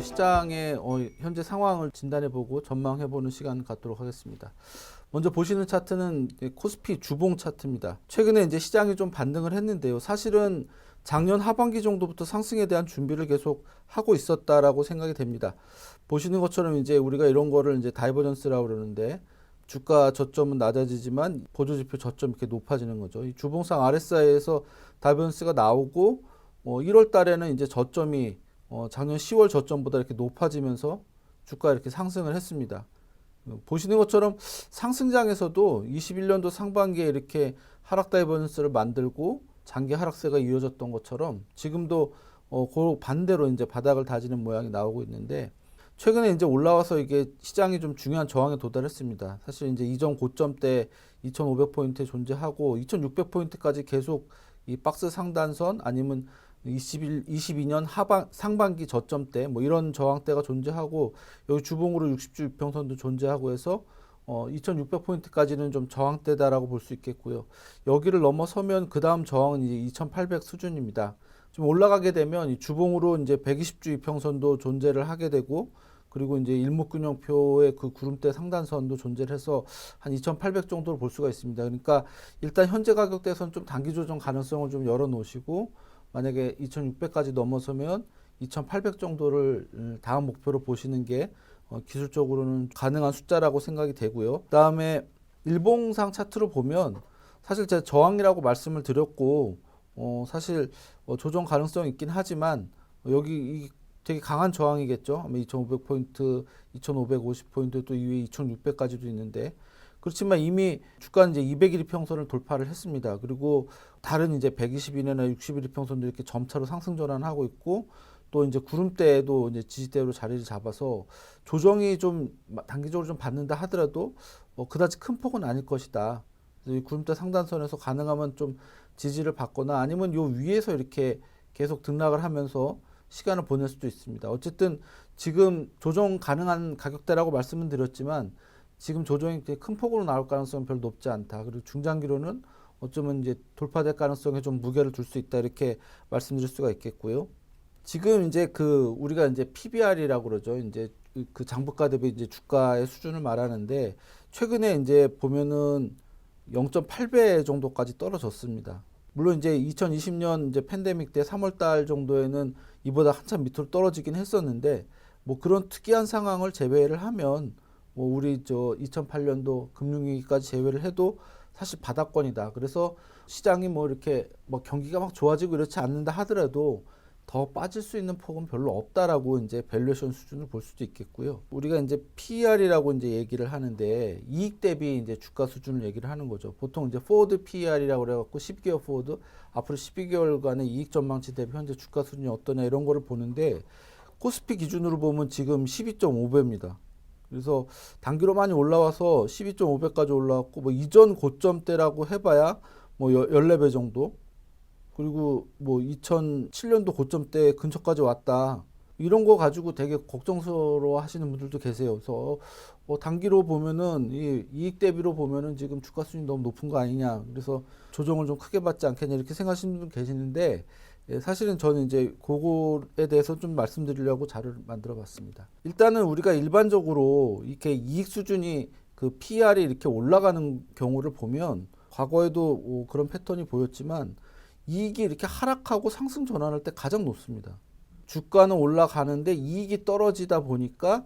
시장의 현재 상황을 진단해보고 전망해보는 시간 갖도록 하겠습니다. 먼저 보시는 차트는 코스피 주봉 차트입니다. 최근에 이제 시장이 좀 반등을 했는데요. 사실은 작년 하반기 정도부터 상승에 대한 준비를 계속 하고 있었다라고 생각이 됩니다. 보시는 것처럼 이제 우리가 이런 거를 이제 다이버전스라고 그러는데, 주가 저점은 낮아지지만 보조지표 저점 이렇게 높아지는 거죠. 이 주봉상 RSI에서 다이버전스가 나오고 1월 달에는 이제 저점이 작년 10월 저점보다 이렇게 높아지면서 주가 이렇게 상승을 했습니다. 보시는 것처럼 상승장에서도 21년도 상반기에 이렇게 하락 다이버전스를 만들고 장기 하락세가 이어졌던 것처럼 지금도 그 반대로 이제 바닥을 다지는 모양이 나오고 있는데, 최근에 이제 올라와서 이게 시장이 좀 중요한 저항에 도달했습니다. 사실 이제 이전 고점대 2,500포인트에 존재하고 2,600포인트까지 계속 이 박스 상단선 아니면 22년 상반기 저점대 이런 저항대가 존재하고, 여기 주봉으로 60주 이평선도 존재하고 해서 2600포인트까지는 좀 저항대다라고 볼 수 있겠고요. 여기를 넘어서면 그 다음 저항은 이제 2800 수준입니다. 좀 올라가게 되면 이 주봉으로 이제 120주 이평선도 존재를 하게 되고, 그리고 이제 일목균형표의 그 구름대 상단선도 존재를 해서 한 2800 정도로 볼 수가 있습니다. 그러니까 일단 현재 가격대에서는 좀 단기 조정 가능성을 좀 열어 놓으시고, 만약에 2600까지 넘어서면 2800 정도를 다음 목표로 보시는 게 기술적으로는 가능한 숫자라고 생각이 되고요. 그 다음에 일봉상 차트로 보면 사실 제가 저항이라고 말씀을 드렸고, 사실 조정 가능성이 있긴 하지만 여기 되게 강한 저항이겠죠. 2500포인트, 2550포인트 또 이후에 2600까지도 있는데, 그렇지만 이미 주가는 이제 200일 이평선을 돌파를 했습니다. 그리고 다른 이제 120일이나 60일 이평선도 이렇게 점차로 상승 전환하고 있고, 또 이제 구름대에도 이제 지지대로 자리를 잡아서 조정이 좀 단기적으로 좀 받는다 하더라도 그다지 큰 폭은 아닐 것이다. 이 구름대 상단선에서 가능하면 좀 지지를 받거나 아니면 요 위에서 이렇게 계속 등락을 하면서 시간을 보낼 수도 있습니다. 어쨌든 지금 조정 가능한 가격대라고 말씀은 드렸지만 지금 조정이 큰 폭으로 나올 가능성은 별로 높지 않다. 그리고 중장기로는 어쩌면 이제 돌파될 가능성에 좀 무게를 둘 수 있다, 이렇게 말씀드릴 수가 있겠고요. 지금 이제 우리가 이제 PBR이라고 그러죠. 이제 그 장부가 대비 이제 주가의 수준을 말하는데, 최근에 이제 보면은 0.8배 정도까지 떨어졌습니다. 물론 이제 2020년 이제 팬데믹 때 3월 달 정도에는 이보다 한참 밑으로 떨어지긴 했었는데, 그런 특이한 상황을 제외를 하면 우리 2008년도 금융위기까지 제외를 해도 사실 바닥권이다. 그래서 시장이 이렇게 경기가 막 좋아지고 이렇지 않는다 하더라도 더 빠질 수 있는 폭은 별로 없다라고 이제 밸류에이션 수준을 볼 수도 있겠고요. 우리가 이제 PER이라고 이제 얘기를 하는데, 이익 대비 이제 주가 수준을 얘기를 하는 거죠. 보통 이제 포워드 PER이라고 그래갖고 12개월 포워드, 앞으로 12개월간의 이익 전망치 대비 현재 주가 수준이 어떠냐 이런 거를 보는데, 코스피 기준으로 보면 지금 12.5배입니다. 그래서 단기로 많이 올라와서 12.5배까지 올라왔고, 이전 고점대라고 해봐야 14배 정도. 그리고 2007년도 고점대 근처까지 왔다. 이런 거 가지고 되게 걱정스러워 하시는 분들도 계세요. 그래서 단기로 보면은 이익 대비로 보면은 지금 주가 수준이 너무 높은 거 아니냐. 그래서 조정을 좀 크게 받지 않겠냐, 이렇게 생각하시는 분 계시는데, 사실은 저는 이제 그거에 대해서 좀 말씀드리려고 자료를 만들어 봤습니다. 일단은 우리가 일반적으로 이렇게 이익 수준이 그 PR이 이렇게 올라가는 경우를 보면, 과거에도 그런 패턴이 보였지만 이익이 이렇게 하락하고 상승 전환할 때 가장 높습니다. 주가는 올라가는데 이익이 떨어지다 보니까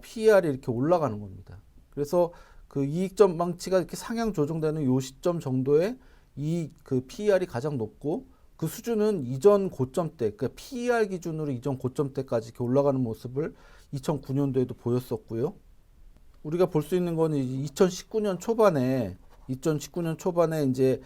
PER이 이렇게 올라가는 겁니다. 그래서 그 이익 전망치가 이렇게 상향 조정되는 요 시점 정도에 그 PER이 가장 높고, 그 수준은 이전 고점대, 그러니까 PER 기준으로 이전 고점대까지 이렇게 올라가는 모습을 2009년도에도 보였었고요. 우리가 볼 수 있는 거는 2019년 초반에 이제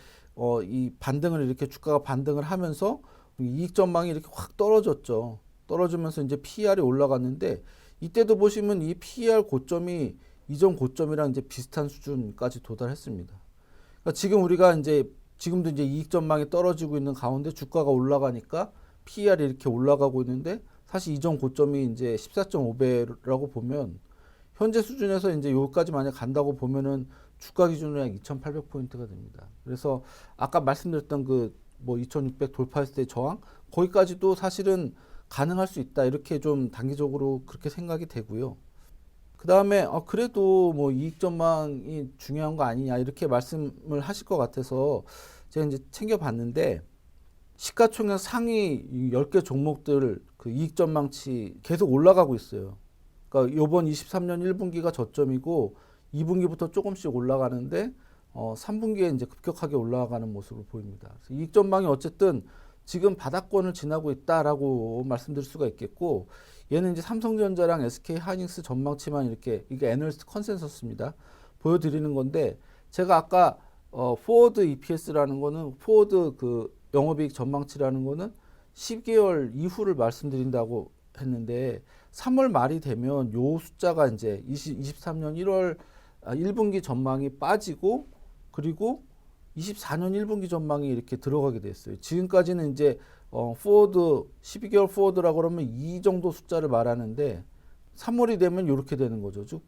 이 반등을 이렇게 주가가 반등을 하면서 이익 전망이 이렇게 확 떨어졌죠. 떨어지면서 이제 PER이 올라갔는데, 이때도 보시면 이 PER 고점이 이전 고점이랑 이제 비슷한 수준까지 도달했습니다. 그러니까 지금 우리가 지금도 이제 이익 전망이 떨어지고 있는 가운데 주가가 올라가니까 PER이 이렇게 올라가고 있는데, 사실 이전 고점이 이제 14.5배라고 보면 현재 수준에서 이제 여기까지 만약 간다고 보면은 주가 기준으로 약 2,800포인트가 됩니다. 그래서 아까 말씀드렸던 2,600 돌파했을 때 저항, 거기까지도 사실은 가능할 수 있다. 이렇게 좀 단기적으로 그렇게 생각이 되고요. 그 다음에 그래도 뭐 이익 전망이 중요한 거 아니냐 이렇게 말씀을 하실 것 같아서 제가 이제 챙겨봤는데 시가총액 상위 10개 종목들 그 이익 전망치 계속 올라가고 있어요. 그러니까 이번 23년 1분기가 저점이고 2분기부터 조금씩 올라가는데 3분기에 이제 급격하게 올라가는 모습을 보입니다. 그래서 이익 전망이 어쨌든 지금 바닥권을 지나고 있다라고 말씀드릴 수가 있겠고, 얘는 이제 삼성전자랑 SK 하이닉스 전망치만 이렇게, 이게 애널리스트 컨센서스입니다. 보여드리는 건데, 제가 아까 포워드 EPS라는 거는, 포워드 그 영업이익 전망치라는 거는 12개월 이후를 말씀드린다고 했는데, 3월 말이 되면 요 숫자가 이제 23년 1분기 전망이 빠지고, 그리고 24년 1분기 전망이 이렇게 들어가게 됐어요. 지금까지는 이제 포워드 12개월 포워드라고 그러면 이 정도 숫자를 말하는데 3월이 되면 이렇게 되는 거죠. 즉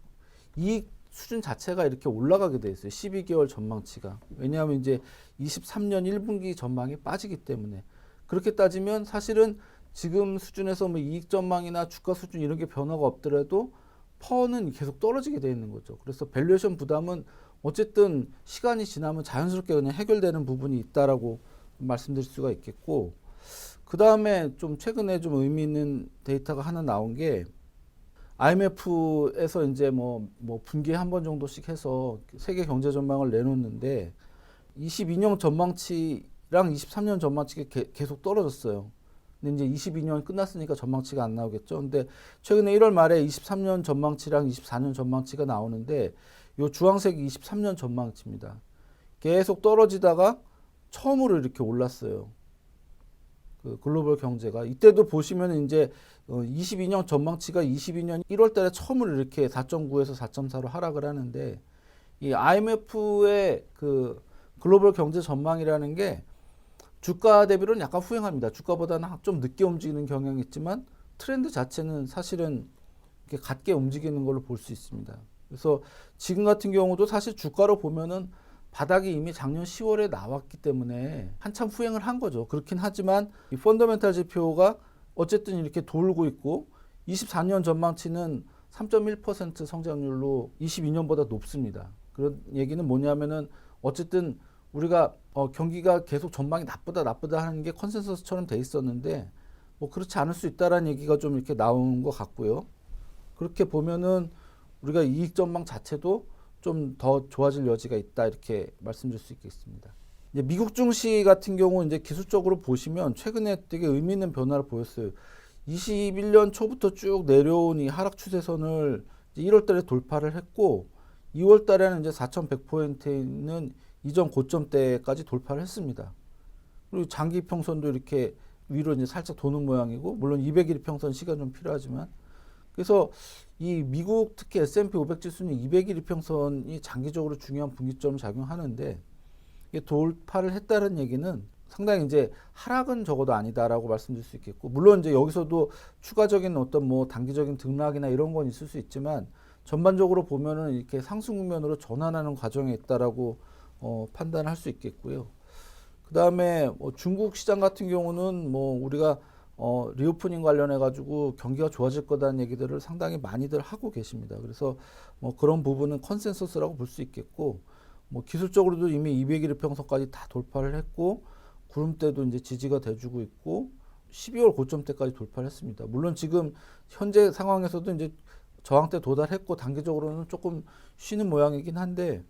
이익 수준 자체가 이렇게 올라가게 돼 있어요. 12개월 전망치가. 왜냐하면 이제 23년 1분기 전망이 빠지기 때문에. 그렇게 따지면 사실은 지금 수준에서 뭐 이익 전망이나 주가 수준 이런 게 변화가 없더라도 퍼는 계속 떨어지게 돼 있는 거죠. 그래서 밸류에이션 부담은 어쨌든 시간이 지나면 자연스럽게 그냥 해결되는 부분이 있다라고 말씀드릴 수가 있겠고, 그 다음에 좀 최근에 좀 의미 있는 데이터가 하나 나온 게 IMF에서 이제 뭐 분기에 한 번 정도씩 해서 세계 경제 전망을 내놓는데 22년 전망치랑 23년 전망치가 계속 떨어졌어요. 근데 이제 22년 끝났으니까 전망치가 안 나오겠죠. 근데 최근에 1월 말에 23년 전망치랑 24년 전망치가 나오는데 요 주황색이 23년 전망치입니다. 계속 떨어지다가 처음으로 이렇게 올랐어요. 그 글로벌 경제가. 이때도 보시면 이제 22년 전망치가 22년 1월 달에 처음으로 이렇게 4.9에서 4.4로 하락을 하는데, 이 IMF의 그 글로벌 경제 전망이라는 게 주가 대비로는 약간 후행합니다. 주가보다는 좀 늦게 움직이는 경향이 있지만 트렌드 자체는 사실은 이렇게 같게 움직이는 걸로 볼 수 있습니다. 그래서 지금 같은 경우도 사실 주가로 보면은 바닥이 이미 작년 10월에 나왔기 때문에 한참 후행을 한 거죠. 그렇긴 하지만 이 펀더멘탈 지표가 어쨌든 이렇게 돌고 있고 24년 전망치는 3.1% 성장률로 22년보다 높습니다. 그런 얘기는 뭐냐면은 어쨌든 우리가 경기가 계속 전망이 나쁘다 하는 게 컨센서스처럼 돼 있었는데 뭐 그렇지 않을 수 있다라는 얘기가 좀 이렇게 나온 것 같고요. 그렇게 보면은 우리가 이익 전망 자체도 좀 더 좋아질 여지가 있다 이렇게 말씀드릴 수 있겠습니다. 이제 미국 증시 같은 경우 이제 기술적으로 보시면 최근에 되게 의미 있는 변화를 보였어요. 21년 초부터 쭉 내려온 이 하락 추세선을 1월 달에 돌파를 했고 2월 달에는 이제 4,100포인트에 있는 이전 고점대까지 돌파를 했습니다. 그리고 장기 평선도 이렇게 위로 이제 살짝 도는 모양이고, 물론 200일 평선 시간 좀 필요하지만, 그래서 이 미국 특히 S&P 500 지수는 200일 평선이 장기적으로 중요한 분기점을 작용하는데, 이게 돌파를 했다는 얘기는 상당히 이제 하락은 적어도 아니다라고 말씀드릴 수 있겠고, 물론 이제 여기서도 추가적인 어떤 뭐 단기적인 등락이나 이런 건 있을 수 있지만 전반적으로 보면은 이렇게 상승 국면으로 전환하는 과정에 있다라고 판단할 수 있겠고요. 그 다음에 뭐 중국 시장 같은 경우는 뭐 우리가 리오프닝 관련해 가지고 경기가 좋아질 거다는 얘기들을 상당히 많이들 하고 계십니다. 그래서 뭐 그런 부분은 컨센서스라고 볼 수 있겠고, 뭐 기술적으로도 이미 200일 평선까지 다 돌파를 했고, 구름대도 이제 지지가 돼주고 있고, 12월 고점대까지 돌파를 했습니다. 물론 지금 현재 상황에서도 이제 저항대 도달했고 단기적으로는 조금 쉬는 모양이긴 한데,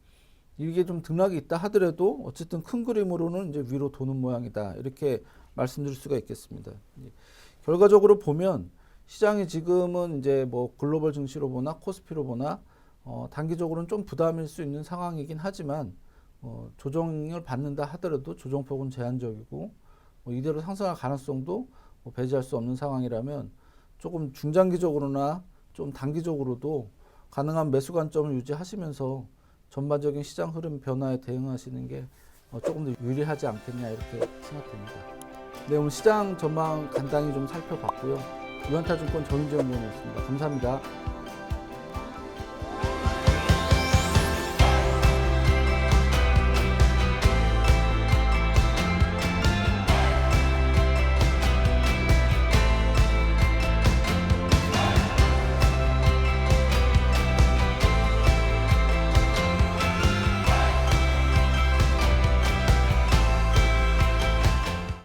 이게 좀 등락이 있다 하더라도 어쨌든 큰 그림으로는 이제 위로 도는 모양이다 이렇게 말씀드릴 수가 있겠습니다. 결과적으로 보면 시장이 지금은 이제 뭐 글로벌 증시로 보나 코스피로 보나 단기적으로는 좀 부담일 수 있는 상황이긴 하지만 조정을 받는다 하더라도 조정폭은 제한적이고 이대로 상승할 가능성도 배제할 수 없는 상황이라면 조금 중장기적으로나 좀 단기적으로도 가능한 매수 관점을 유지하시면서 전반적인 시장 흐름 변화에 대응하시는 게 조금 더 유리하지 않겠냐 이렇게 생각됩니다. 네, 오늘 시장 전망 간단히 좀 살펴봤고요. 유한타증권 정윤재 의원이었습니다. 감사합니다.